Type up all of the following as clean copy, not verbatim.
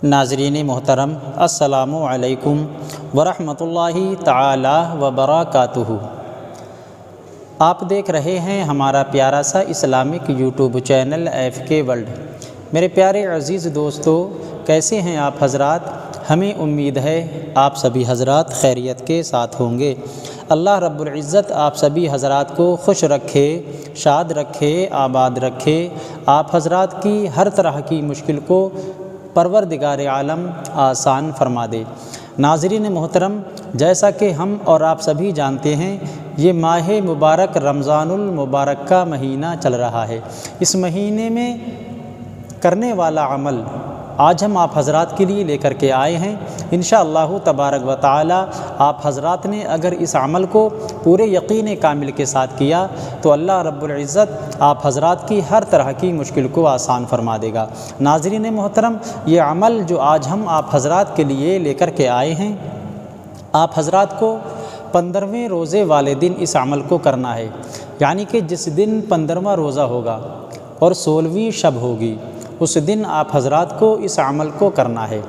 ناظرین محترم، السلام علیکم ورحمۃ اللہ تعالی وبرکاتہ۔ آپ دیکھ رہے ہیں ہمارا پیارا سا Islamic YouTube channel FK world. میرے پیارے عزیز دوستو، کیسے ہیں آپ حضرات؟ ہمیں امید ہے آپ سبھی حضرات خیریت کے ساتھ ہوں گے۔ اللہ رب العزت آپ سبھی حضرات کو خوش رکھے، شاد رکھے، آباد رکھے۔ آپ حضرات کی ہر طرح کی مشکل کو پروردگار عالم آسان فرما دے۔ ناظرین محترم، جیسا کہ ہم اور آپ سبھی جانتے ہیں، یہ ماہ مبارک رمضان المبارک کا مہینہ چل رہا ہے۔ اس مہینے میں کرنے والا عمل آج ہم آپ حضرات کے لیے لے کر کے آئے ہیں۔ انشاءاللہ تبارک و تعالی آپ حضرات نے اگر اس عمل کو پورے یقین کامل کے ساتھ کیا تو اللہ رب العزت آپ حضرات کی ہر طرح کی مشکل کو آسان فرما دے گا۔ ناظرین محترم، یہ عمل جو آج ہم آپ حضرات کے لیے لے کر کے آئے ہیں، آپ حضرات کو 15ویں روزے والے دن اس عمل کو کرنا ہے۔ یعنی کہ جس دن 15واں روزہ ہوگا اور 16ویں شب ہوگی، اس دن آپ حضرات کو اس عمل کو کرنا ہے۔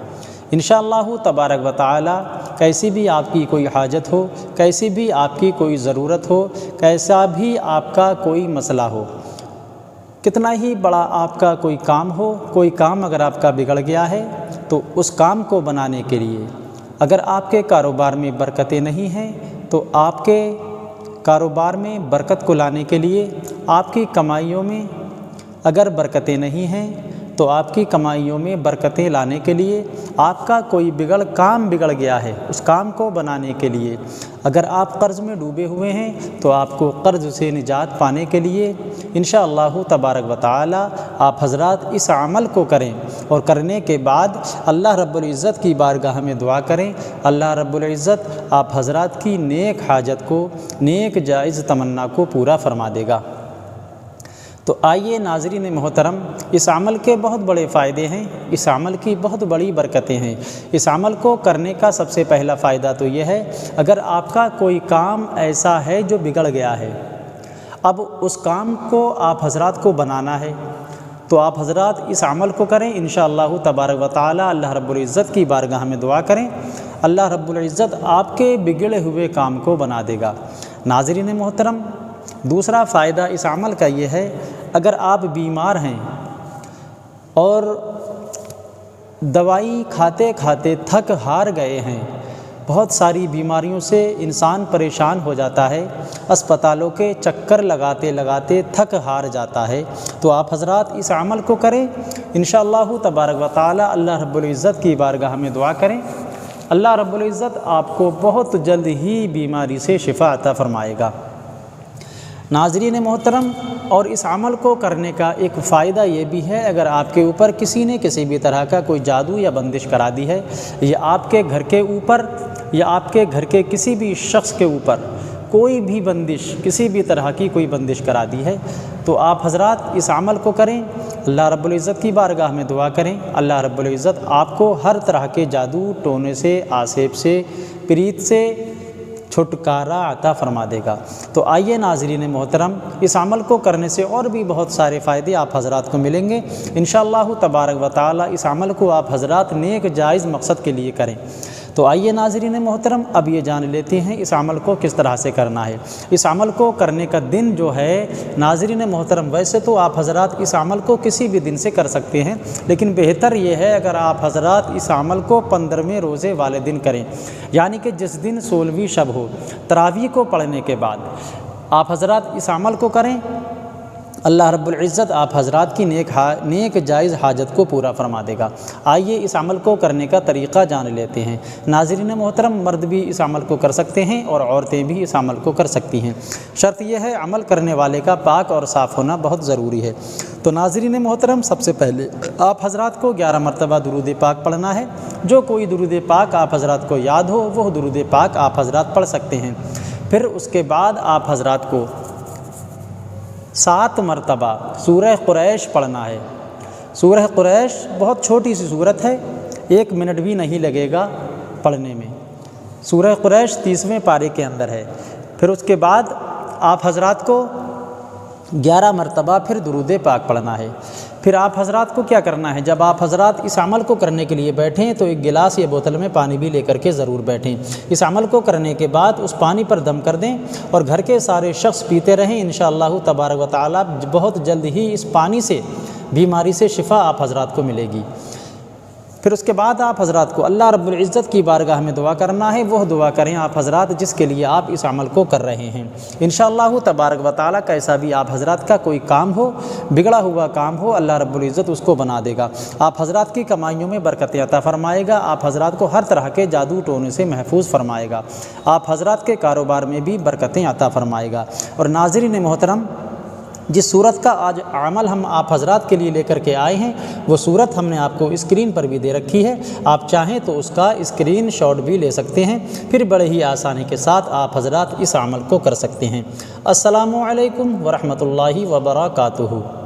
انشاءاللہ تبارک و تعالی کیسی بھی آپ کی کوئی حاجت ہو، کیسی بھی آپ کی کوئی ضرورت ہو، کیسا بھی آپ کا کوئی مسئلہ ہو، کتنا ہی بڑا آپ کا کوئی کام ہو، کوئی کام اگر آپ کا بگڑ گیا ہے تو اس کام کو بنانے کے لیے، اگر آپ کے کاروبار میں برکتیں نہیں ہیں تو آپ کے کاروبار میں برکت کو لانے کے لیے، آپ کی کمائیوں میں اگر برکتیں نہیں ہیں تو آپ کی کمائیوں میں برکتیں لانے کے لیے، آپ کا کوئی کام بگڑ گیا ہے، اس کام کو بنانے کے لیے، اگر آپ قرض میں ڈوبے ہوئے ہیں تو آپ کو قرض سے نجات پانے کے لیے انشاءاللہ تبارک و تعالی آپ حضرات اس عمل کو کریں، اور کرنے کے بعد اللہ رب العزت کی بارگاہ میں دعا کریں۔ اللہ رب العزت آپ حضرات کی نیک حاجت کو، نیک جائز تمنا کو پورا فرما دے گا۔ تو آئیے ناظرین محترم، اس عمل کے بہت بڑے فائدے ہیں، اس عمل کی بہت بڑی برکتیں ہیں۔ اس عمل کو کرنے کا سب سے پہلا فائدہ تو یہ ہے، اگر آپ کا کوئی کام ایسا ہے جو بگڑ گیا ہے، اب اس کام کو آپ حضرات کو بنانا ہے، تو آپ حضرات اس عمل کو کریں۔ انشاءاللہ تبارک و تعالی اللہ رب العزت کی بارگاہ میں دعا کریں، اللہ رب العزت آپ کے بگڑے ہوئے کام کو بنا دے گا۔ ناظرین محترم، دوسرا فائدہ اس عمل کا یہ ہے، اگر آپ بیمار ہیں اور دوائی کھاتے کھاتے تھک ہار گئے ہیں، بہت ساری بیماریوں سے انسان پریشان ہو جاتا ہے، اسپتالوں کے چکر لگاتے لگاتے تھک ہار جاتا ہے، تو آپ حضرات اس عمل کو کریں۔ انشاءاللہ تبارک و تعالی اللہ رب العزت کی بارگاہ میں دعا کریں، اللہ رب العزت آپ کو بہت جلد ہی بیماری سے شفا عطا فرمائے گا۔ ناظرین محترم، اور اس عمل کو کرنے کا ایک فائدہ یہ بھی ہے، اگر آپ کے اوپر کسی نے کسی بھی طرح کا کوئی جادو یا بندش کرا دی ہے، یا آپ کے گھر کے اوپر یا آپ کے گھر کے کسی بھی شخص کے اوپر کوئی بھی بندش، کسی بھی طرح کی کوئی بندش کرا دی ہے، تو آپ حضرات اس عمل کو کریں، اللہ رب العزت کی بارگاہ میں دعا کریں، اللہ رب العزت آپ کو ہر طرح کے جادو ٹونے سے، آسیب سے، پریت سے چھٹکارا عطا فرما دے گا۔ تو آئیے ناظرین محترم، اس عمل کو کرنے سے اور بھی بہت سارے فائدے آپ حضرات کو ملیں گے۔ انشاءاللہ تبارک و تعالی اس عمل کو آپ حضرات نیک جائز مقصد کے لیے کریں۔ تو آئیے ناظرین محترم، اب یہ جان لیتے ہیں اس عمل کو کس طرح سے کرنا ہے۔ اس عمل کو کرنے کا دن جو ہے ناظرین محترم، ویسے تو آپ حضرات اس عمل کو کسی بھی دن سے کر سکتے ہیں، لیکن بہتر یہ ہے اگر آپ حضرات اس عمل کو 15ویں روزے والے دن کریں، یعنی کہ جس دن 16ویں شب ہو، تراویح کو پڑھنے کے بعد آپ حضرات اس عمل کو کریں، اللہ رب العزت آپ حضرات کی نیک جائز حاجت کو پورا فرما دے گا۔ آئیے اس عمل کو کرنے کا طریقہ جان لیتے ہیں۔ ناظرین محترم، مرد بھی اس عمل کو کر سکتے ہیں اور عورتیں بھی اس عمل کو کر سکتی ہیں، شرط یہ ہے عمل کرنے والے کا پاک اور صاف ہونا بہت ضروری ہے۔ تو ناظرین محترم، سب سے پہلے آپ حضرات کو 11 مرتبہ درود پاک پڑھنا ہے۔ جو کوئی درود پاک آپ حضرات کو یاد ہو وہ درود پاک آپ حضرات پڑھ سکتے ہیں۔ پھر اس کے بعد آپ حضرات کو 7 مرتبہ سورہ قریش پڑھنا ہے۔ سورہ قریش بہت چھوٹی سی سورت ہے، 1 منٹ بھی نہیں لگے گا پڑھنے میں۔ سورہ قریش 30ویں پارے کے اندر ہے۔ پھر اس کے بعد آپ حضرات کو 11 مرتبہ پھر درود پاک پڑھنا ہے۔ پھر آپ حضرات کو کیا کرنا ہے، جب آپ حضرات اس عمل کو کرنے کے لیے بیٹھیں تو ایک گلاس یا بوتل میں پانی بھی لے کر کے ضرور بیٹھیں۔ اس عمل کو کرنے کے بعد اس پانی پر دم کر دیں اور گھر کے سارے شخص پیتے رہیں۔ انشاءاللہ تبارک و تعالیٰ بہت جلد ہی اس پانی سے بیماری سے شفا آپ حضرات کو ملے گی۔ پھر اس کے بعد آپ حضرات کو اللہ رب العزت کی بارگاہ میں دعا کرنا ہے، وہ دعا کریں آپ حضرات جس کے لیے آپ اس عمل کو کر رہے ہیں۔ انشاءاللہ تبارک و تعالیٰ کیسا بھی آپ حضرات کا کوئی کام ہو، بگڑا ہوا کام ہو، اللہ رب العزت اس کو بنا دے گا، آپ حضرات کی کمائیوں میں برکت عطا فرمائے گا، آپ حضرات کو ہر طرح کے جادو ٹونے سے محفوظ فرمائے گا، آپ حضرات کے کاروبار میں بھی برکتیں عطا فرمائے گا۔ اور ناظرین محترم، جس صورت کا آج عمل ہم آپ حضرات کے لیے لے کر کے آئے ہیں وہ صورت ہم نے آپ کو اسکرین پر بھی دے رکھی ہے، آپ چاہیں تو اس کا اسکرین شاٹ بھی لے سکتے ہیں، پھر بڑے ہی آسانی کے ساتھ آپ حضرات اس عمل کو کر سکتے ہیں۔ السلام علیکم ورحمۃ اللہ وبرکاتہ۔